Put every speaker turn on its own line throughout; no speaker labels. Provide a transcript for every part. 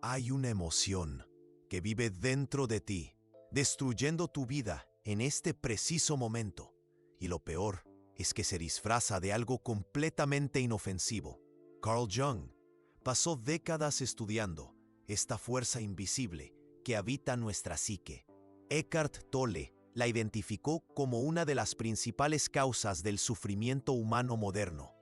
Hay una emoción que vive dentro de ti, destruyendo tu vida en este preciso momento. Y lo peor es que se disfraza de algo completamente inofensivo. Carl Jung pasó décadas estudiando esta fuerza invisible que habita nuestra psique. Eckhart Tolle la identificó como una de las principales causas del sufrimiento humano moderno.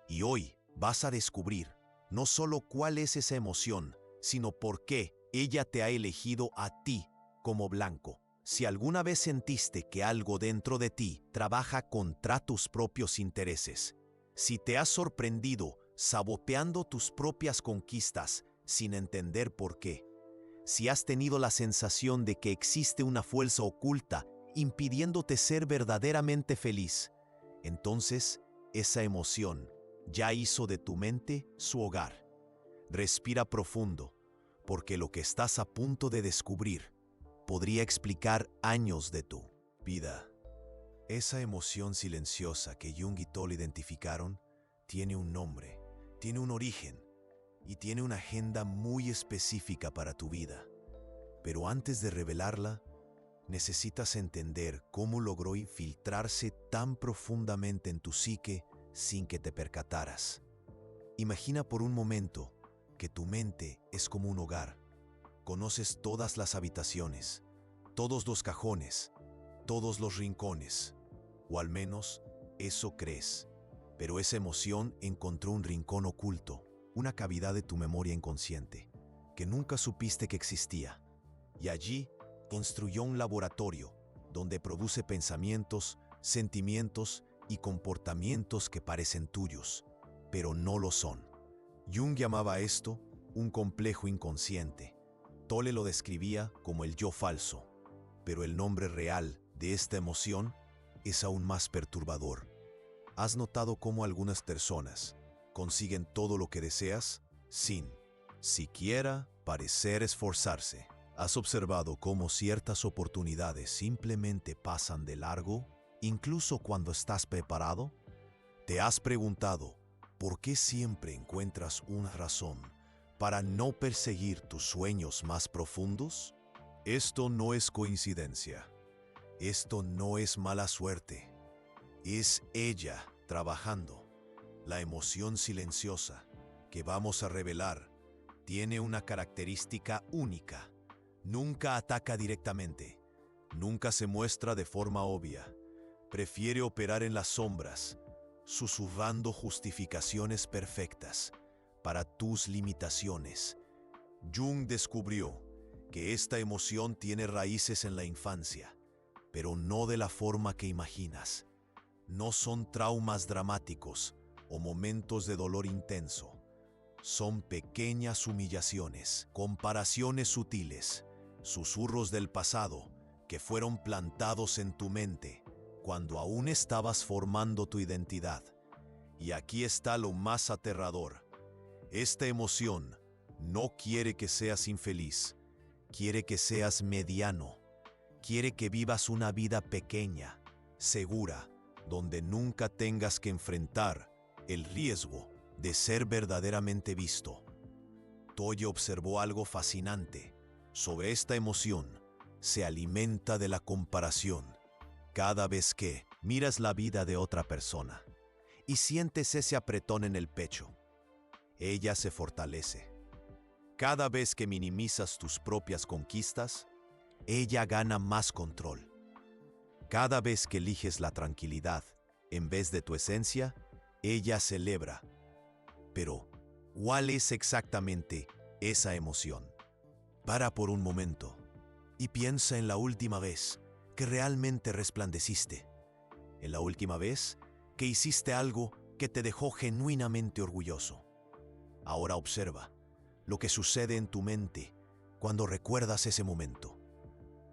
Y hoy vas a descubrir no solo cuál es esa emoción, sino por qué ella te ha elegido a ti como blanco. Si alguna vez sentiste que algo dentro de ti trabaja contra tus propios intereses, si te has sorprendido saboteando tus propias conquistas sin entender por qué, si has tenido la sensación de que existe una fuerza oculta impidiéndote ser verdaderamente feliz, entonces esa emoción ya hizo de tu mente su hogar. Respira profundo, porque lo que estás a punto de descubrir podría explicar años de tu vida. Esa emoción silenciosa que Jung y Tolle identificaron tiene un nombre, tiene un origen y tiene una agenda muy específica para tu vida. Pero antes de revelarla, necesitas entender cómo logró infiltrarse tan profundamente en tu psique sin que te percataras. Imagina por un momento que tu mente es como un hogar. Conoces todas las habitaciones, todos los cajones, todos los rincones, o al menos eso crees. Pero esa emoción encontró un rincón oculto, una cavidad de tu memoria inconsciente, que nunca supiste que existía. Y allí construyó un laboratorio donde produce pensamientos, sentimientos y comportamientos que parecen tuyos, pero no lo son. Jung llamaba a esto un complejo inconsciente. Tolle lo describía como el yo falso, pero el nombre real de esta emoción es aún más perturbador. ¿Has notado cómo algunas personas consiguen todo lo que deseas sin siquiera parecer esforzarse? ¿Has observado cómo ciertas oportunidades simplemente pasan de largo, incluso cuando estás preparado? ¿Te has preguntado por qué siempre encuentras una razón para no perseguir tus sueños más profundos? Esto no es coincidencia. Esto no es mala suerte. Es ella trabajando. La emoción silenciosa que vamos a revelar tiene una característica única. Nunca ataca directamente. Nunca se muestra de forma obvia. Prefiere operar en las sombras, susurrando justificaciones perfectas para tus limitaciones. Jung descubrió que esta emoción tiene raíces en la infancia, pero no de la forma que imaginas. No son traumas dramáticos o momentos de dolor intenso. Son pequeñas humillaciones, comparaciones sutiles, susurros del pasado que fueron plantados en tu mente cuando aún estabas formando tu identidad. Y aquí está lo más aterrador. Esta emoción no quiere que seas infeliz, quiere que seas mediano, quiere que vivas una vida pequeña, segura, donde nunca tengas que enfrentar el riesgo de ser verdaderamente visto. Tolle observó algo fascinante. Sobre esta emoción se alimenta de la comparación. Cada vez que miras la vida de otra persona y sientes ese apretón en el pecho, ella se fortalece. Cada vez que minimizas tus propias conquistas, ella gana más control. Cada vez que eliges la tranquilidad en vez de tu esencia, ella celebra. Pero, ¿cuál es exactamente esa emoción? Para por un momento y piensa en la última vez que realmente resplandeciste. En la última vez que hiciste algo que te dejó genuinamente orgulloso. Ahora observa lo que sucede en tu mente cuando recuerdas ese momento.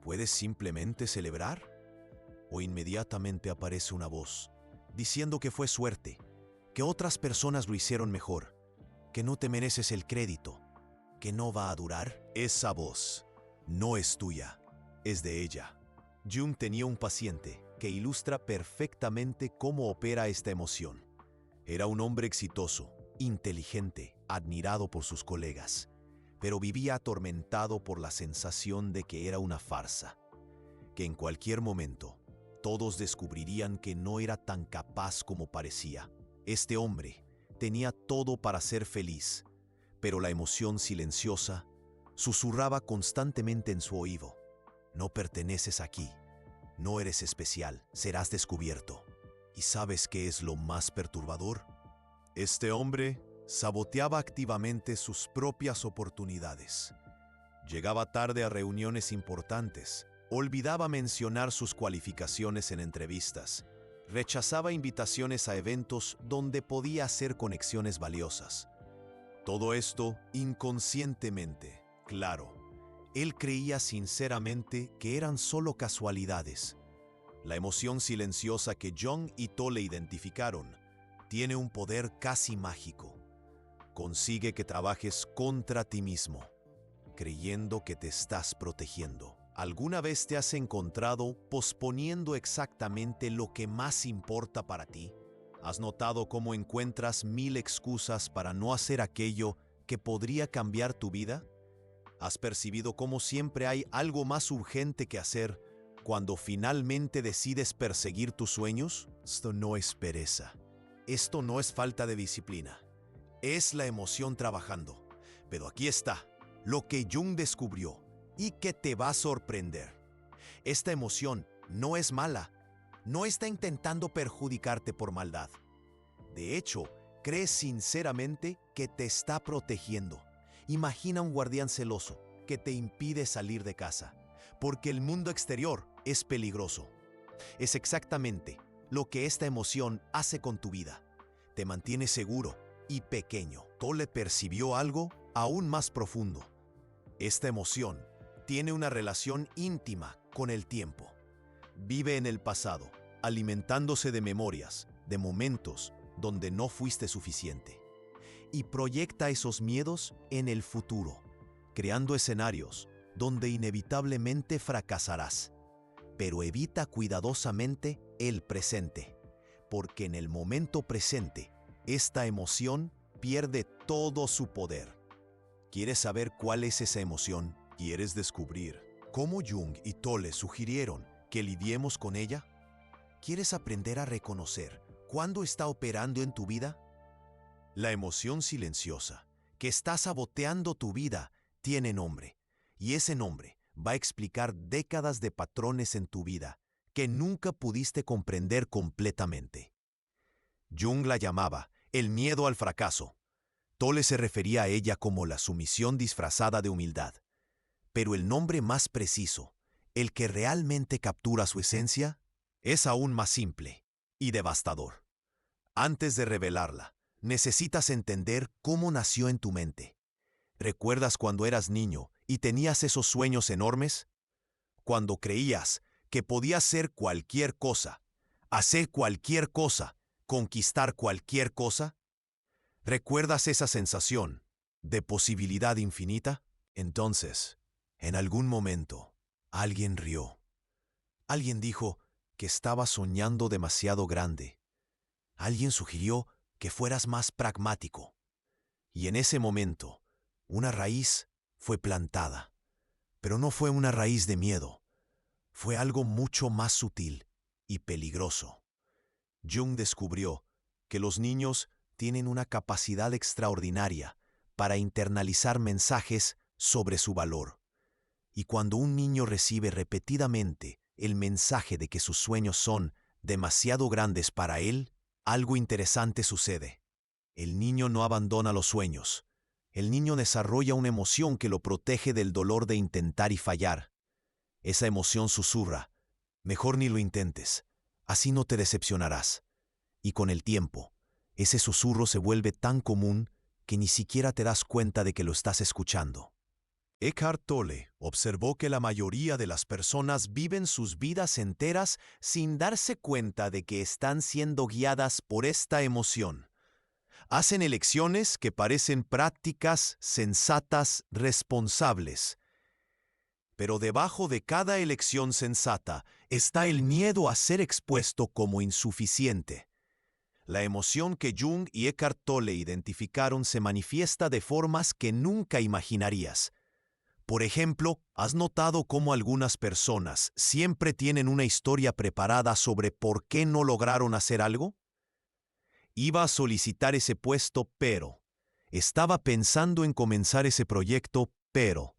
¿Puedes simplemente celebrar? ¿O inmediatamente aparece una voz diciendo que fue suerte, que otras personas lo hicieron mejor, que no te mereces el crédito, que no va a durar? Esa voz no es tuya, es de ella. Jung tenía un paciente que ilustra perfectamente cómo opera esta emoción. Era un hombre exitoso, inteligente, admirado por sus colegas, pero vivía atormentado por la sensación de que era una farsa, que en cualquier momento todos descubrirían que no era tan capaz como parecía. Este hombre tenía todo para ser feliz, pero la emoción silenciosa susurraba constantemente en su oído: no perteneces aquí, no eres especial, serás descubierto. ¿Y sabes qué es lo más perturbador? Este hombre saboteaba activamente sus propias oportunidades. Llegaba tarde a reuniones importantes, olvidaba mencionar sus cualificaciones en entrevistas, rechazaba invitaciones a eventos donde podía hacer conexiones valiosas. Todo esto inconscientemente, claro. Él creía sinceramente que eran solo casualidades. La emoción silenciosa que Jung y Tolle identificaron tiene un poder casi mágico. Consigue que trabajes contra ti mismo, creyendo que te estás protegiendo. ¿Alguna vez te has encontrado posponiendo exactamente lo que más importa para ti? ¿Has notado cómo encuentras 1000 excusas para no hacer aquello que podría cambiar tu vida? ¿Has percibido cómo siempre hay algo más urgente que hacer cuando finalmente decides perseguir tus sueños? Esto no es pereza. Esto no es falta de disciplina. Es la emoción trabajando. Pero aquí está lo que Jung descubrió y que te va a sorprender. Esta emoción no es mala. No está intentando perjudicarte por maldad. De hecho, crees sinceramente que te está protegiendo. Imagina un guardián celoso que te impide salir de casa, porque el mundo exterior es peligroso. Es exactamente lo que esta emoción hace con tu vida. Te mantiene seguro y pequeño. Tolle percibió algo aún más profundo. Esta emoción tiene una relación íntima con el tiempo. Vive en el pasado, alimentándose de memorias, de momentos donde no fuiste suficiente. Y proyecta esos miedos en el futuro, creando escenarios donde inevitablemente fracasarás. Pero evita cuidadosamente el presente, porque en el momento presente, esta emoción pierde todo su poder. ¿Quieres saber cuál es esa emoción? ¿Quieres descubrir cómo Jung y Tolle sugirieron que lidiemos con ella? ¿Quieres aprender a reconocer cuándo está operando en tu vida? La emoción silenciosa que está saboteando tu vida tiene nombre, y ese nombre va a explicar décadas de patrones en tu vida que nunca pudiste comprender completamente. Jung la llamaba el miedo al fracaso. Tolle se refería a ella como la sumisión disfrazada de humildad. Pero el nombre más preciso, el que realmente captura su esencia, es aún más simple y devastador. Antes de revelarla, necesitas entender cómo nació en tu mente. ¿Recuerdas cuando eras niño y tenías esos sueños enormes? Cuando creías que podías ser cualquier cosa, hacer cualquier cosa, conquistar cualquier cosa. ¿Recuerdas esa sensación de posibilidad infinita? Entonces, en algún momento, alguien rió. Alguien dijo que estabas soñando demasiado grande. Alguien sugirió que fueras más pragmático. Y en ese momento, una raíz fue plantada. Pero no fue una raíz de miedo. Fue algo mucho más sutil y peligroso. Jung descubrió que los niños tienen una capacidad extraordinaria para internalizar mensajes sobre su valor. Y cuando un niño recibe repetidamente el mensaje de que sus sueños son demasiado grandes para él, algo interesante sucede. El niño no abandona los sueños. El niño desarrolla una emoción que lo protege del dolor de intentar y fallar. Esa emoción susurra: mejor ni lo intentes, así no te decepcionarás. Y con el tiempo, ese susurro se vuelve tan común que ni siquiera te das cuenta de que lo estás escuchando. Eckhart Tolle observó que la mayoría de las personas viven sus vidas enteras sin darse cuenta de que están siendo guiadas por esta emoción. Hacen elecciones que parecen prácticas, sensatas, responsables. Pero debajo de cada elección sensata está el miedo a ser expuesto como insuficiente. La emoción que Jung y Eckhart Tolle identificaron se manifiesta de formas que nunca imaginarías. Por ejemplo, ¿has notado cómo algunas personas siempre tienen una historia preparada sobre por qué no lograron hacer algo? Iba a solicitar ese puesto, pero estaba pensando en comenzar ese proyecto, pero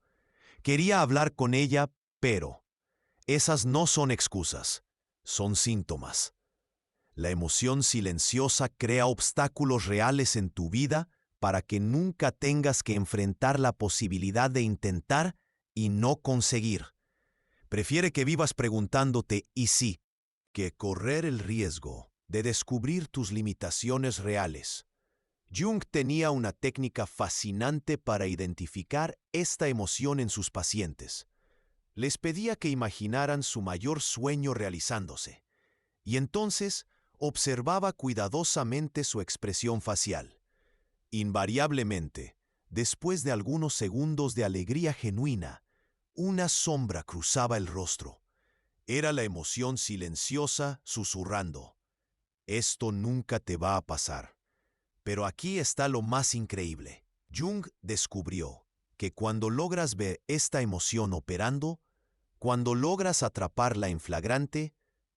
quería hablar con ella, pero esas no son excusas, son síntomas. La emoción silenciosa crea obstáculos reales en tu vida para que nunca tengas que enfrentar la posibilidad de intentar y no conseguir. Prefiere que vivas preguntándote ¿y sí? Que correr el riesgo de descubrir tus limitaciones reales. Jung tenía una técnica fascinante para identificar esta emoción en sus pacientes. Les pedía que imaginaran su mayor sueño realizándose, y entonces observaba cuidadosamente su expresión facial. Invariablemente, después de algunos segundos de alegría genuina, una sombra cruzaba el rostro. Era la emoción silenciosa susurrando: «Esto nunca te va a pasar». Pero aquí está lo más increíble. Jung descubrió que cuando logras ver esta emoción operando, cuando logras atraparla en flagrante,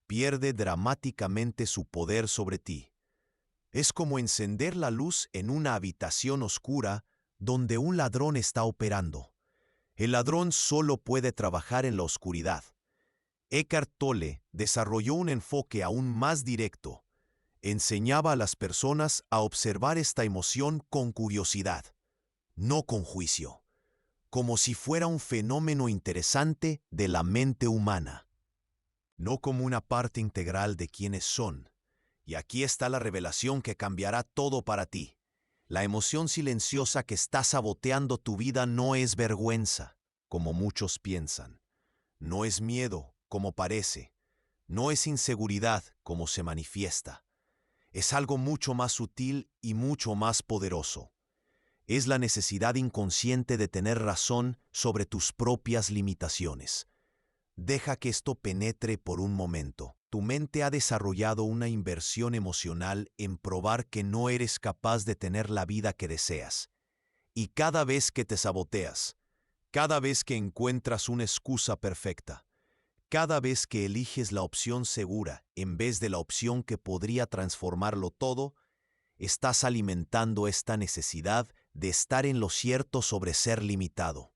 pierde dramáticamente su poder sobre ti. Es como encender la luz en una habitación oscura donde un ladrón está operando. El ladrón solo puede trabajar en la oscuridad. Eckhart Tolle desarrolló un enfoque aún más directo. Enseñaba a las personas a observar esta emoción con curiosidad, no con juicio, como si fuera un fenómeno interesante de la mente humana, no como una parte integral de quienes son. Y aquí está la revelación que cambiará todo para ti. La emoción silenciosa que está saboteando tu vida no es vergüenza, como muchos piensan. No es miedo, como parece. No es inseguridad, como se manifiesta. Es algo mucho más sutil y mucho más poderoso. Es la necesidad inconsciente de tener razón sobre tus propias limitaciones. Deja que esto penetre por un momento. Tu mente ha desarrollado una inversión emocional en probar que no eres capaz de tener la vida que deseas. Y cada vez que te saboteas, cada vez que encuentras una excusa perfecta, cada vez que eliges la opción segura en vez de la opción que podría transformarlo todo, estás alimentando esta necesidad de estar en lo cierto sobre ser limitado.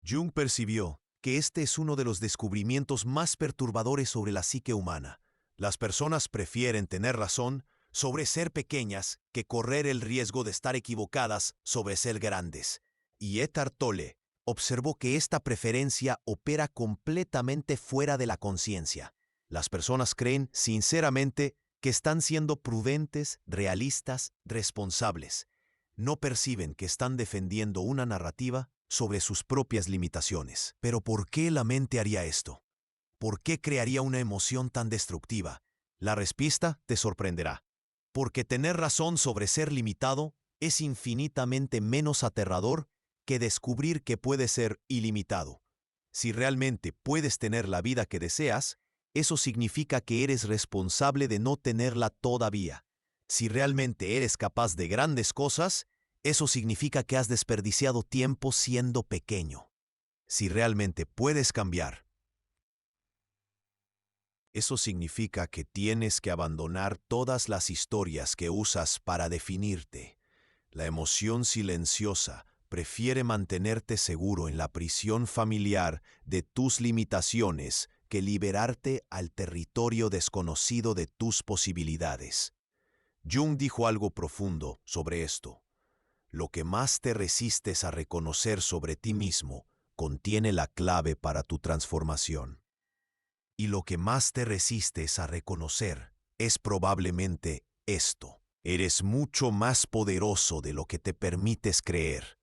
Jung percibió que este es uno de los descubrimientos más perturbadores sobre la psique humana. Las personas prefieren tener razón sobre ser pequeñas que correr el riesgo de estar equivocadas sobre ser grandes. Y Eckhart Tolle observó que esta preferencia opera completamente fuera de la conciencia. Las personas creen sinceramente que están siendo prudentes, realistas, responsables. No perciben que están defendiendo una narrativa sobre sus propias limitaciones. Pero ¿por qué la mente haría esto? ¿Por qué crearía una emoción tan destructiva? La respuesta te sorprenderá. Porque tener razón sobre ser limitado es infinitamente menos aterrador que descubrir que puedes ser ilimitado. Si realmente puedes tener la vida que deseas, eso significa que eres responsable de no tenerla todavía. Si realmente eres capaz de grandes cosas, eso significa que has desperdiciado tiempo siendo pequeño. Si realmente puedes cambiar, eso significa que tienes que abandonar todas las historias que usas para definirte. La emoción silenciosa prefiere mantenerte seguro en la prisión familiar de tus limitaciones que liberarte al territorio desconocido de tus posibilidades. Jung dijo algo profundo sobre esto. Lo que más te resistes a reconocer sobre ti mismo contiene la clave para tu transformación. Y lo que más te resistes a reconocer es probablemente esto. Eres mucho más poderoso de lo que te permites creer.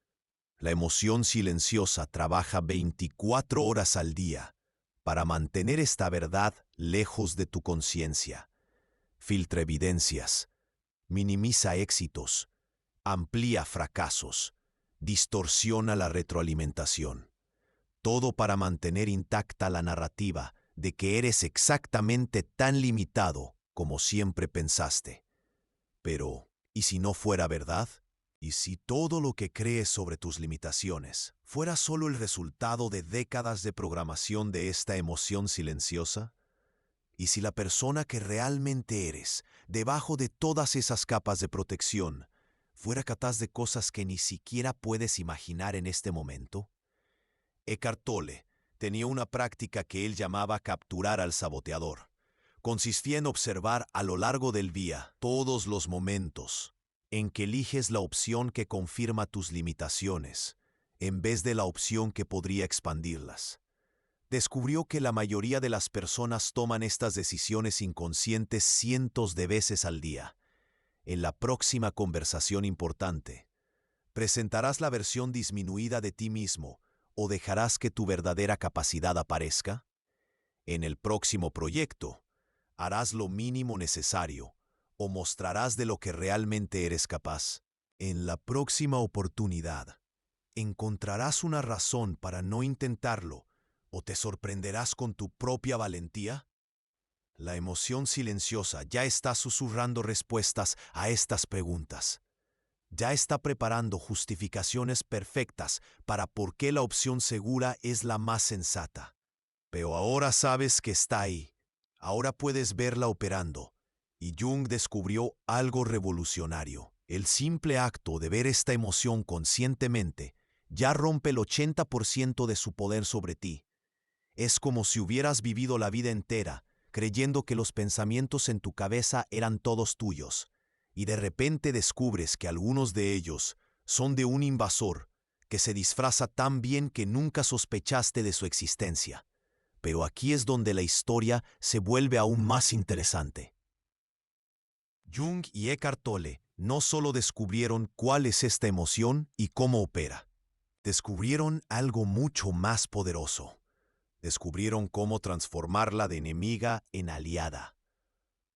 La emoción silenciosa trabaja 24 horas al día para mantener esta verdad lejos de tu conciencia. Filtra evidencias, minimiza éxitos, amplía fracasos, distorsiona la retroalimentación. Todo para mantener intacta la narrativa de que eres exactamente tan limitado como siempre pensaste. Pero, ¿y si no fuera verdad? ¿Y si todo lo que crees sobre tus limitaciones fuera solo el resultado de décadas de programación de esta emoción silenciosa? ¿Y si la persona que realmente eres, debajo de todas esas capas de protección, fuera capaz de cosas que ni siquiera puedes imaginar en este momento? Eckhart Tolle tenía una práctica que él llamaba capturar al saboteador. Consistía en observar a lo largo del día todos los momentos en que eliges la opción que confirma tus limitaciones, en vez de la opción que podría expandirlas. Descubrió que la mayoría de las personas toman estas decisiones inconscientes cientos de veces al día. En la próxima conversación importante, ¿presentarás la versión disminuida de ti mismo o dejarás que tu verdadera capacidad aparezca? En el próximo proyecto, ¿harás lo mínimo necesario o mostrarás de lo que realmente eres capaz? En la próxima oportunidad, ¿encontrarás una razón para no intentarlo o te sorprenderás con tu propia valentía? La emoción silenciosa ya está susurrando respuestas a estas preguntas. Ya está preparando justificaciones perfectas para por qué la opción segura es la más sensata. Pero ahora sabes que está ahí. Ahora puedes verla operando. Y Jung descubrió algo revolucionario. El simple acto de ver esta emoción conscientemente ya rompe el 80% de su poder sobre ti. Es como si hubieras vivido la vida entera creyendo que los pensamientos en tu cabeza eran todos tuyos, y de repente descubres que algunos de ellos son de un invasor que se disfraza tan bien que nunca sospechaste de su existencia. Pero aquí es donde la historia se vuelve aún más interesante. Jung y Eckhart Tolle no solo descubrieron cuál es esta emoción y cómo opera, descubrieron algo mucho más poderoso. Descubrieron cómo transformarla de enemiga en aliada.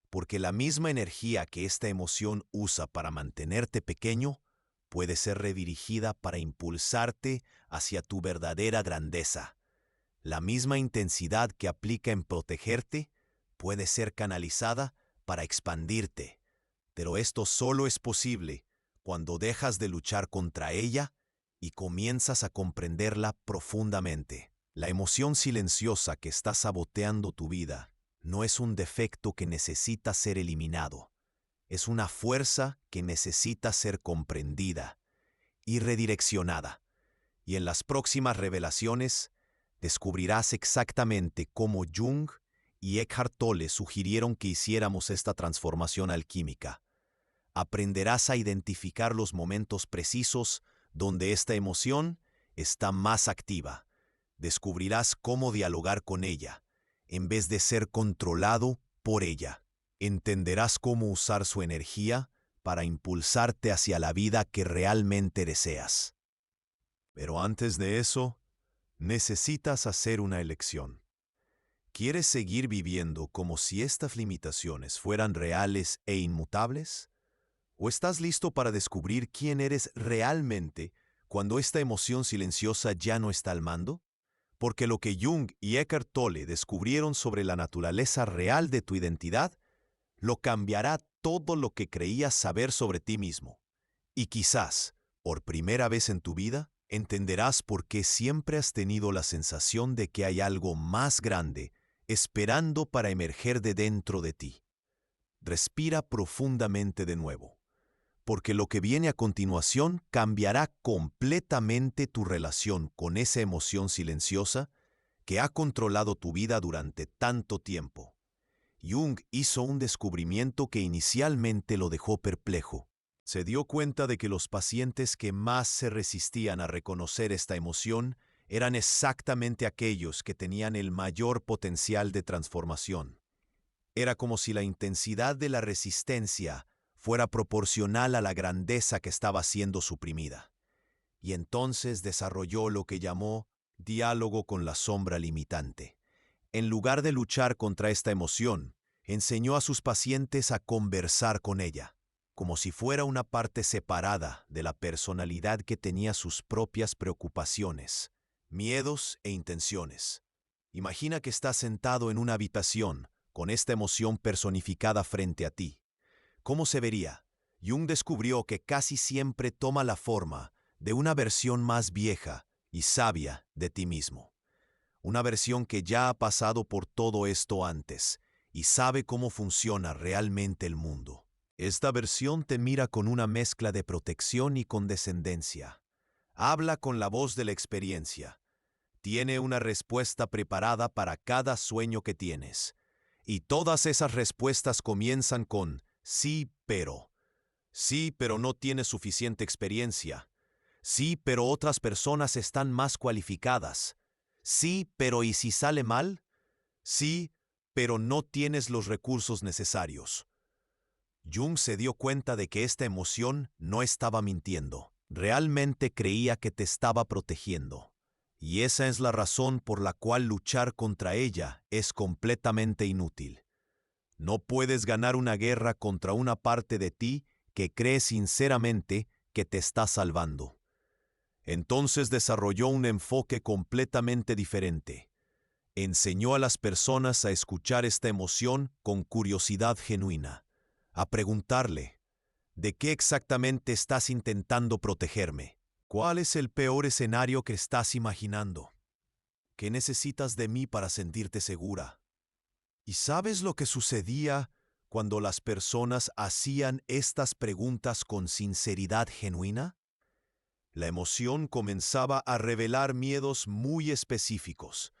Porque la misma energía que esta emoción usa para mantenerte pequeño puede ser redirigida para impulsarte hacia tu verdadera grandeza. La misma intensidad que aplica en protegerte puede ser canalizada para expandirte. Pero esto solo es posible cuando dejas de luchar contra ella y comienzas a comprenderla profundamente. La emoción silenciosa que está saboteando tu vida no es un defecto que necesita ser eliminado. Es una fuerza que necesita ser comprendida y redireccionada. Y en las próximas revelaciones descubrirás exactamente cómo Jung y Eckhart Tolle sugirieron que hiciéramos esta transformación alquímica. Aprenderás a identificar los momentos precisos donde esta emoción está más activa. Descubrirás cómo dialogar con ella, en vez de ser controlado por ella. Entenderás cómo usar su energía para impulsarte hacia la vida que realmente deseas. Pero antes de eso, necesitas hacer una elección. ¿Quieres seguir viviendo como si estas limitaciones fueran reales e inmutables? ¿O estás listo para descubrir quién eres realmente cuando esta emoción silenciosa ya no está al mando? Porque lo que Jung y Eckhart Tolle descubrieron sobre la naturaleza real de tu identidad lo cambiará todo lo que creías saber sobre ti mismo. Y quizás, por primera vez en tu vida, entenderás por qué siempre has tenido la sensación de que hay algo más grande esperando para emerger de dentro de ti. Respira profundamente de nuevo, porque lo que viene a continuación cambiará completamente tu relación con esa emoción silenciosa que ha controlado tu vida durante tanto tiempo. Jung hizo un descubrimiento que inicialmente lo dejó perplejo. Se dio cuenta de que los pacientes que más se resistían a reconocer esta emoción eran exactamente aquellos que tenían el mayor potencial de transformación. Era como si la intensidad de la resistencia fuera proporcional a la grandeza que estaba siendo suprimida. Y entonces desarrolló lo que llamó diálogo con la sombra limitante. En lugar de luchar contra esta emoción, enseñó a sus pacientes a conversar con ella, como si fuera una parte separada de la personalidad que tenía sus propias preocupaciones, miedos e intenciones. Imagina que estás sentado en una habitación con esta emoción personificada frente a ti. ¿Cómo se vería? Jung descubrió que casi siempre toma la forma de una versión más vieja y sabia de ti mismo. Una versión que ya ha pasado por todo esto antes y sabe cómo funciona realmente el mundo. Esta versión te mira con una mezcla de protección y condescendencia. Habla con la voz de la experiencia. Tiene una respuesta preparada para cada sueño que tienes. Y todas esas respuestas comienzan con sí, pero. Sí, pero no tienes suficiente experiencia. Sí, pero otras personas están más cualificadas. Sí, pero ¿y si sale mal? Sí, pero no tienes los recursos necesarios. Jung se dio cuenta de que esta emoción no estaba mintiendo. Realmente creía que te estaba protegiendo. Y esa es la razón por la cual luchar contra ella es completamente inútil. No puedes ganar una guerra contra una parte de ti que cree sinceramente que te está salvando. Entonces desarrolló un enfoque completamente diferente. Enseñó a las personas a escuchar esta emoción con curiosidad genuina, a preguntarle, ¿de qué exactamente estás intentando protegerme? ¿Cuál es el peor escenario que estás imaginando? ¿Qué necesitas de mí para sentirte segura? ¿Y sabes lo que sucedía cuando las personas hacían estas preguntas con sinceridad genuina? La emoción comenzaba a revelar miedos muy específicos,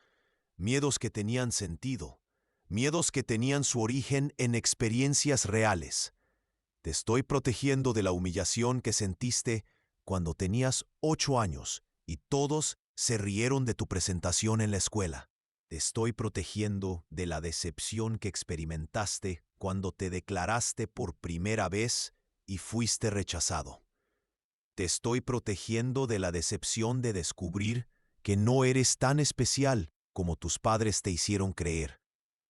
miedos que tenían sentido, miedos que tenían su origen en experiencias reales. Te estoy protegiendo de la humillación que sentiste cuando tenías 8 años y todos se rieron de tu presentación en la escuela. Te estoy protegiendo de la decepción que experimentaste cuando te declaraste por primera vez y fuiste rechazado. Te estoy protegiendo de la decepción de descubrir que no eres tan especial como tus padres te hicieron creer.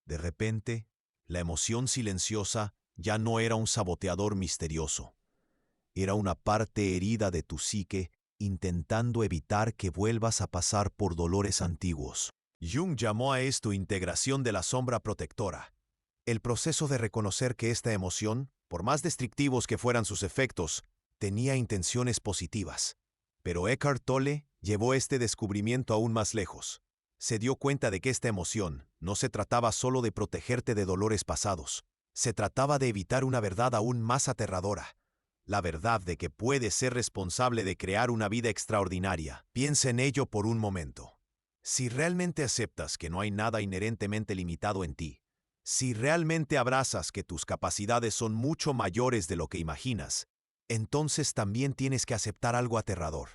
De repente, la emoción silenciosa ya no era un saboteador misterioso. Era una parte herida de tu psique intentando evitar que vuelvas a pasar por dolores antiguos. Jung llamó a esto integración de la sombra protectora. El proceso de reconocer que esta emoción, por más destructivos que fueran sus efectos, tenía intenciones positivas. Pero Eckhart Tolle llevó este descubrimiento aún más lejos. Se dio cuenta de que esta emoción no se trataba solo de protegerte de dolores pasados. Se trataba de evitar una verdad aún más aterradora. La verdad de que puedes ser responsable de crear una vida extraordinaria. Piensa en ello por un momento. Si realmente aceptas que no hay nada inherentemente limitado en ti, si realmente abrazas que tus capacidades son mucho mayores de lo que imaginas, entonces también tienes que aceptar algo aterrador.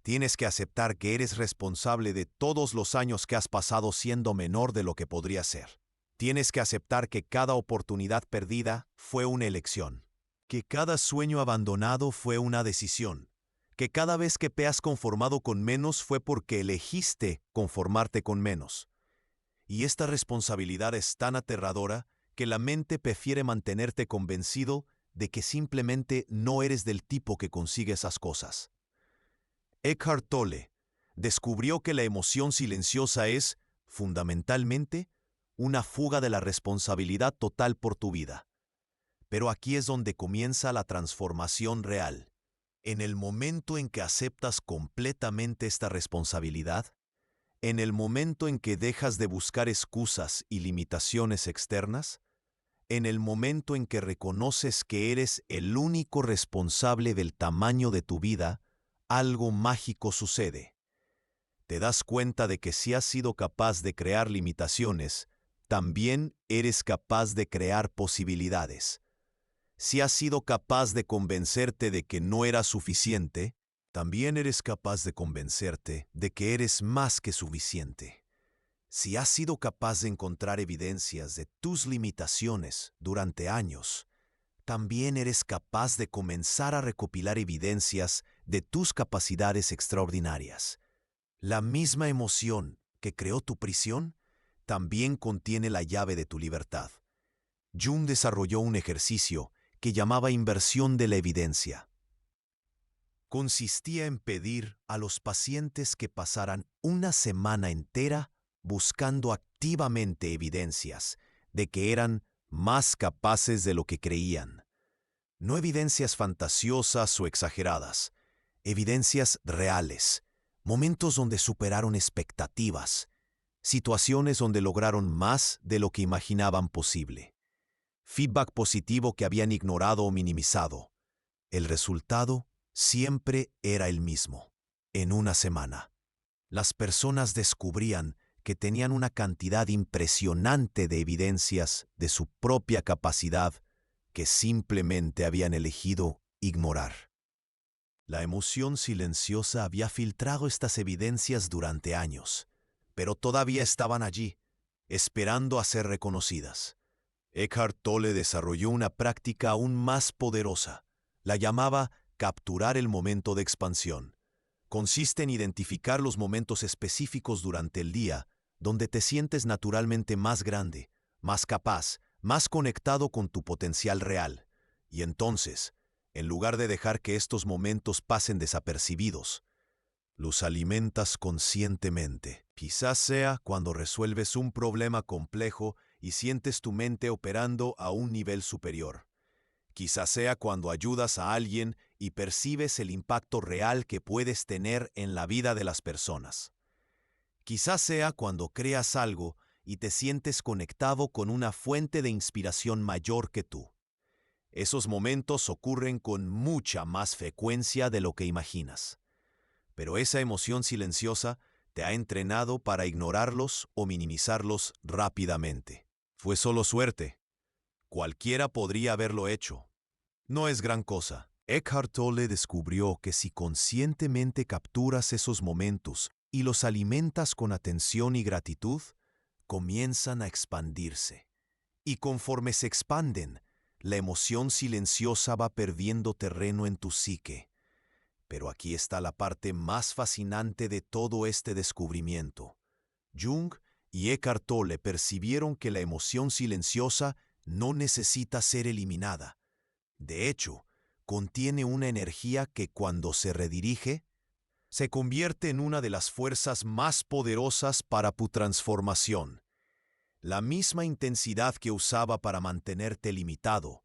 Tienes que aceptar que eres responsable de todos los años que has pasado siendo menor de lo que podrías ser. Tienes que aceptar que cada oportunidad perdida fue una elección, que cada sueño abandonado fue una decisión, que cada vez que te has conformado con menos fue porque elegiste conformarte con menos. Y esta responsabilidad es tan aterradora que la mente prefiere mantenerte convencido de que simplemente no eres del tipo que consigue esas cosas. Eckhart Tolle descubrió que la emoción silenciosa es, fundamentalmente, una fuga de la responsabilidad total por tu vida. Pero aquí es donde comienza la transformación real. En el momento en que aceptas completamente esta responsabilidad, en el momento en que dejas de buscar excusas y limitaciones externas, en el momento en que reconoces que eres el único responsable del tamaño de tu vida, algo mágico sucede. Te das cuenta de que si has sido capaz de crear limitaciones, también eres capaz de crear posibilidades. Si has sido capaz de convencerte de que no era suficiente, también eres capaz de convencerte de que eres más que suficiente. Si has sido capaz de encontrar evidencias de tus limitaciones durante años, también eres capaz de comenzar a recopilar evidencias de tus capacidades extraordinarias. La misma emoción que creó tu prisión también contiene la llave de tu libertad. Jung desarrolló un ejercicio que llamaba inversión de la evidencia. Consistía en pedir a los pacientes que pasaran una semana entera buscando activamente evidencias de que eran más capaces de lo que creían. No evidencias fantasiosas o exageradas, evidencias reales, momentos donde superaron expectativas, situaciones donde lograron más de lo que imaginaban posible. Feedback positivo que habían ignorado o minimizado. El resultado siempre era el mismo. En una semana, las personas descubrían que tenían una cantidad impresionante de evidencias de su propia capacidad que simplemente habían elegido ignorar. La emoción silenciosa había filtrado estas evidencias durante años, pero todavía estaban allí, esperando a ser reconocidas. Eckhart Tolle desarrolló una práctica aún más poderosa. La llamaba capturar el momento de expansión. Consiste en identificar los momentos específicos durante el día donde te sientes naturalmente más grande, más capaz, más conectado con tu potencial real. Y entonces, en lugar de dejar que estos momentos pasen desapercibidos, los alimentas conscientemente. Quizás sea cuando resuelves un problema complejo y sientes tu mente operando a un nivel superior. Quizás sea cuando ayudas a alguien y percibes el impacto real que puedes tener en la vida de las personas. Quizás sea cuando creas algo y te sientes conectado con una fuente de inspiración mayor que tú. Esos momentos ocurren con mucha más frecuencia de lo que imaginas. Pero esa emoción silenciosa te ha entrenado para ignorarlos o minimizarlos rápidamente. Fue solo suerte. Cualquiera podría haberlo hecho. No es gran cosa. Eckhart Tolle descubrió que si conscientemente capturas esos momentos y los alimentas con atención y gratitud, comienzan a expandirse. Y conforme se expanden, la emoción silenciosa va perdiendo terreno en tu psique. Pero aquí está la parte más fascinante de todo este descubrimiento. Jung y Eckhart Tolle percibieron que la emoción silenciosa no necesita ser eliminada. De hecho, contiene una energía que cuando se redirige, se convierte en una de las fuerzas más poderosas para tu transformación. La misma intensidad que usaba para mantenerte limitado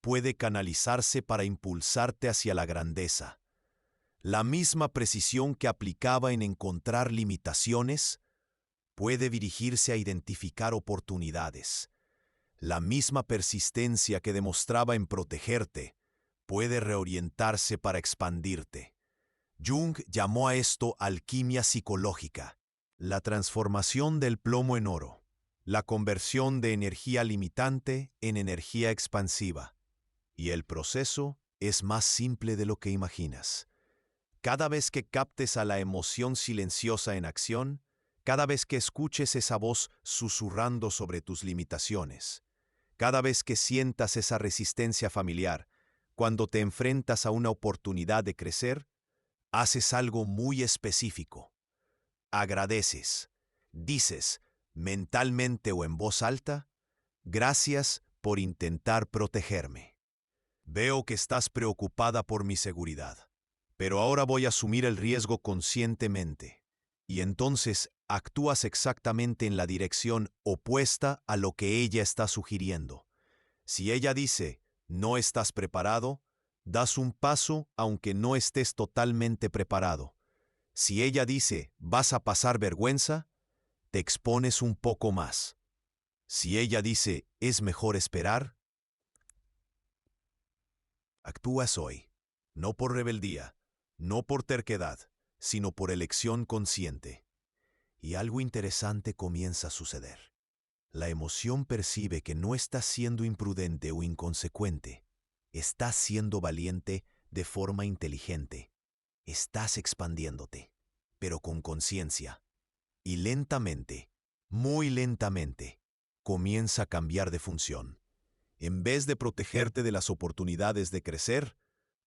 puede canalizarse para impulsarte hacia la grandeza. La misma precisión que aplicaba en encontrar limitaciones puede dirigirse a identificar oportunidades. La misma persistencia que demostraba en protegerte puede reorientarse para expandirte. Jung llamó a esto alquimia psicológica, la transformación del plomo en oro, la conversión de energía limitante en energía expansiva. Y el proceso es más simple de lo que imaginas. Cada vez que captes a la emoción silenciosa en acción, cada vez que escuches esa voz susurrando sobre tus limitaciones, cada vez que sientas esa resistencia familiar, cuando te enfrentas a una oportunidad de crecer, haces algo muy específico. Agradeces. Dices, mentalmente o en voz alta, gracias por intentar protegerme. Veo que estás preocupada por mi seguridad, pero ahora voy a asumir el riesgo conscientemente. Y entonces actúas exactamente en la dirección opuesta a lo que ella está sugiriendo. Si ella dice, no estás preparado, das un paso aunque no estés totalmente preparado. Si ella dice, vas a pasar vergüenza, te expones un poco más. Si ella dice, es mejor esperar, actúas hoy, no por rebeldía, no por terquedad, sino por elección consciente. Y algo interesante comienza a suceder. La emoción percibe que no estás siendo imprudente o inconsecuente. Estás siendo valiente de forma inteligente. Estás expandiéndote, pero con conciencia. Y lentamente, muy lentamente, comienza a cambiar de función. En vez de protegerte de las oportunidades de crecer,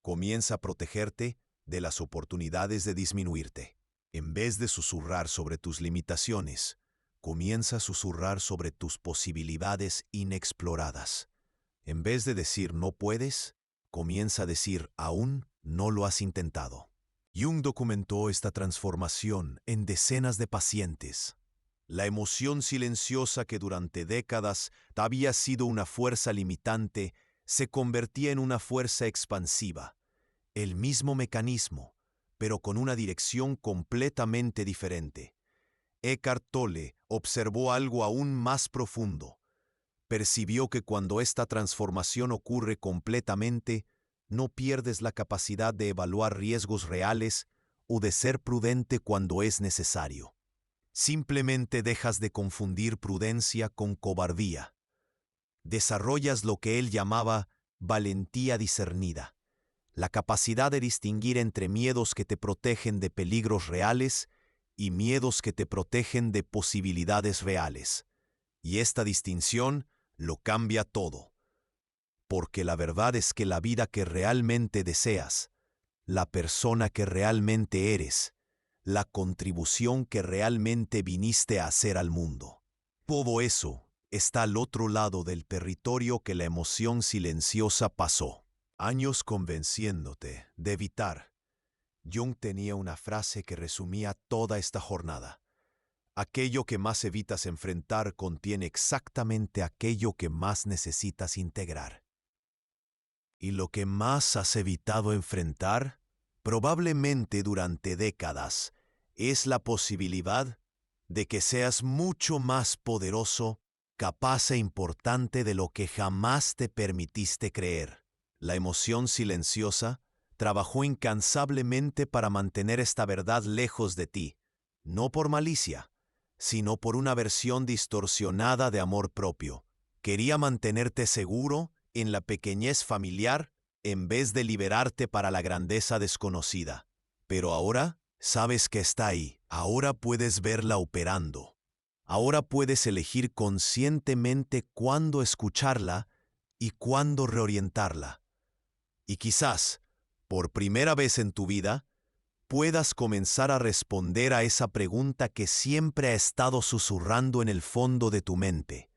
comienza a protegerte de las oportunidades de disminuirte. En vez de susurrar sobre tus limitaciones, comienza a susurrar sobre tus posibilidades inexploradas. En vez de decir no puedes, comienza a decir aún no lo has intentado. Jung documentó esta transformación en decenas de pacientes. La emoción silenciosa que durante décadas había sido una fuerza limitante se convertía en una fuerza expansiva, el mismo mecanismo, pero con una dirección completamente diferente. Eckhart Tolle observó algo aún más profundo. Percibió que cuando esta transformación ocurre completamente, no pierdes la capacidad de evaluar riesgos reales o de ser prudente cuando es necesario. Simplemente dejas de confundir prudencia con cobardía. Desarrollas lo que él llamaba valentía discernida, la capacidad de distinguir entre miedos que te protegen de peligros reales y miedos que te protegen de posibilidades reales. Y esta distinción lo cambia todo. Porque la verdad es que la vida que realmente deseas, la persona que realmente eres, la contribución que realmente viniste a hacer al mundo, todo eso está al otro lado del territorio que la emoción silenciosa pasó. Años convenciéndote de evitar. Jung tenía una frase que resumía toda esta jornada. Aquello que más evitas enfrentar contiene exactamente aquello que más necesitas integrar. Y lo que más has evitado enfrentar, probablemente durante décadas, es la posibilidad de que seas mucho más poderoso, capaz e importante de lo que jamás te permitiste creer. La emoción silenciosa trabajó incansablemente para mantener esta verdad lejos de ti, no por malicia, sino por una versión distorsionada de amor propio. Quería mantenerte seguro en la pequeñez familiar en vez de liberarte para la grandeza desconocida. Pero ahora sabes que está ahí. Ahora puedes verla operando. Ahora puedes elegir conscientemente cuándo escucharla y cuándo reorientarla. Y quizás, por primera vez en tu vida, puedas comenzar a responder a esa pregunta que siempre ha estado susurrando en el fondo de tu mente.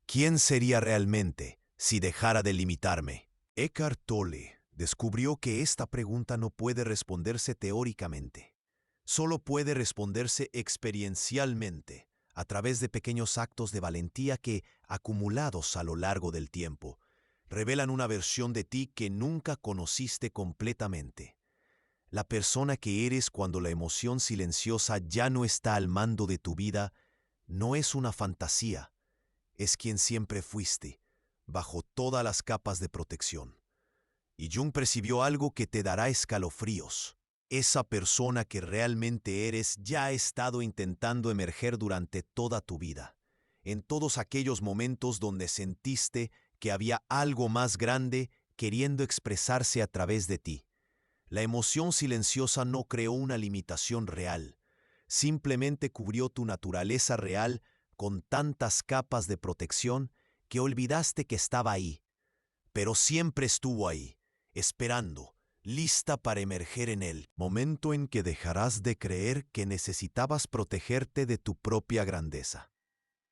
¿Quién sería realmente si dejara de limitarme? Eckhart Tolle descubrió que esta pregunta no puede responderse teóricamente. Solo puede responderse experiencialmente, a través de pequeños actos de valentía que, acumulados a lo largo del tiempo, revelan una versión de ti que nunca conociste completamente. La persona que eres cuando la emoción silenciosa ya no está al mando de tu vida no es una fantasía, es quien siempre fuiste, bajo todas las capas de protección. Y Jung percibió algo que te dará escalofríos. Esa persona que realmente eres ya ha estado intentando emerger durante toda tu vida, en todos aquellos momentos donde sentiste que había algo más grande queriendo expresarse a través de ti. La emoción silenciosa no creó una limitación real, simplemente cubrió tu naturaleza real con tantas capas de protección que olvidaste que estaba ahí. Pero siempre estuvo ahí, esperando, lista para emerger en el momento en que dejarás de creer que necesitabas protegerte de tu propia grandeza.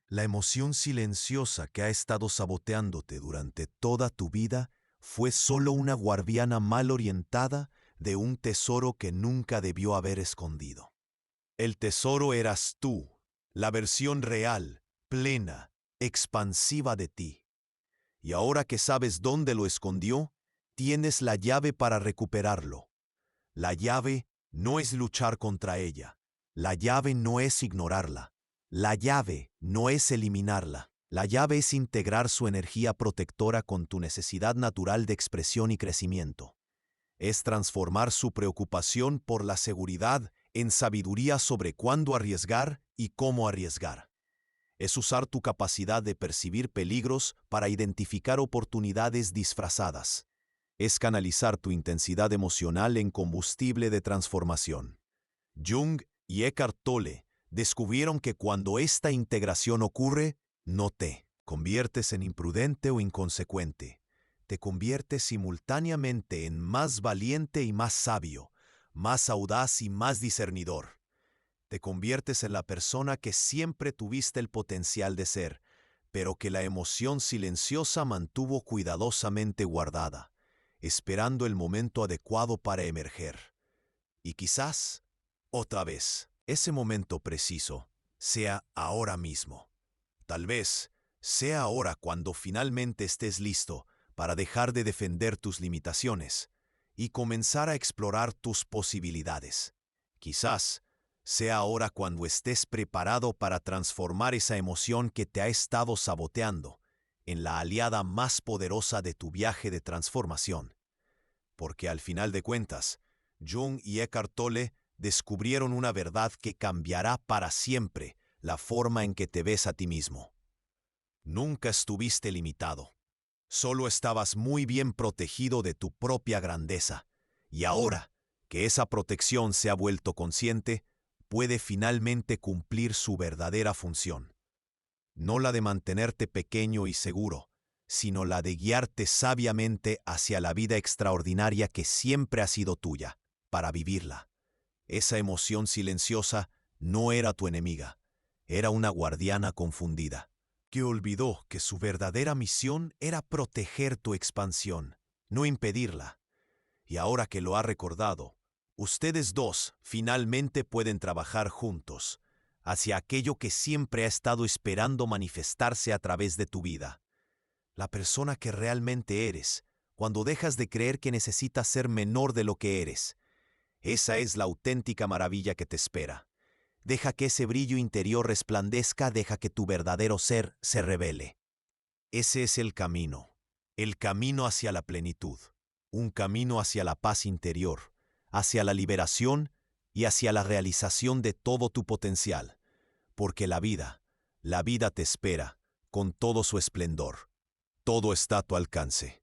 La emoción silenciosa que ha estado saboteándote durante toda tu vida fue solo una guardiana mal orientada de un tesoro que nunca debió haber escondido. El tesoro eras tú, la versión real, plena, expansiva de ti. Y ahora que sabes dónde lo escondió, tienes la llave para recuperarlo. La llave no es luchar contra ella. La llave no es ignorarla. La llave no es eliminarla. La llave es integrar su energía protectora con tu necesidad natural de expresión y crecimiento. Es transformar su preocupación por la seguridad en sabiduría sobre cuándo arriesgar y cómo arriesgar. Es usar tu capacidad de percibir peligros para identificar oportunidades disfrazadas. Es canalizar tu intensidad emocional en combustible de transformación. Jung y Eckhart Tolle descubrieron que cuando esta integración ocurre, no te conviertes en imprudente o inconsecuente. Te conviertes simultáneamente en más valiente y más sabio, más audaz y más discernidor. Te conviertes en la persona que siempre tuviste el potencial de ser, pero que la emoción silenciosa mantuvo cuidadosamente guardada, esperando el momento adecuado para emerger. Y quizás, otra vez, ese momento preciso sea ahora mismo. Tal vez sea ahora cuando finalmente estés listo para dejar de defender tus limitaciones y comenzar a explorar tus posibilidades. Quizás sea ahora cuando estés preparado para transformar esa emoción que te ha estado saboteando en la aliada más poderosa de tu viaje de transformación. Porque al final de cuentas, Jung y Eckhart Tolle descubrieron una verdad que cambiará para siempre la forma en que te ves a ti mismo. Nunca estuviste limitado. Solo estabas muy bien protegido de tu propia grandeza. Y ahora que esa protección se ha vuelto consciente, puede finalmente cumplir su verdadera función. No la de mantenerte pequeño y seguro, sino la de guiarte sabiamente hacia la vida extraordinaria que siempre ha sido tuya, para vivirla. Esa emoción silenciosa no era tu enemiga, era una guardiana confundida, que olvidó que su verdadera misión era proteger tu expansión, no impedirla. Y ahora que lo ha recordado, ustedes dos finalmente pueden trabajar juntos hacia aquello que siempre ha estado esperando manifestarse a través de tu vida. La persona que realmente eres, cuando dejas de creer que necesitas ser menor de lo que eres. Esa es la auténtica maravilla que te espera. Deja que ese brillo interior resplandezca, deja que tu verdadero ser se revele. Ese es el camino hacia la plenitud, un camino hacia la paz interior, hacia la liberación y hacia la realización de todo tu potencial, porque la vida te espera con todo su esplendor. Todo está a tu alcance.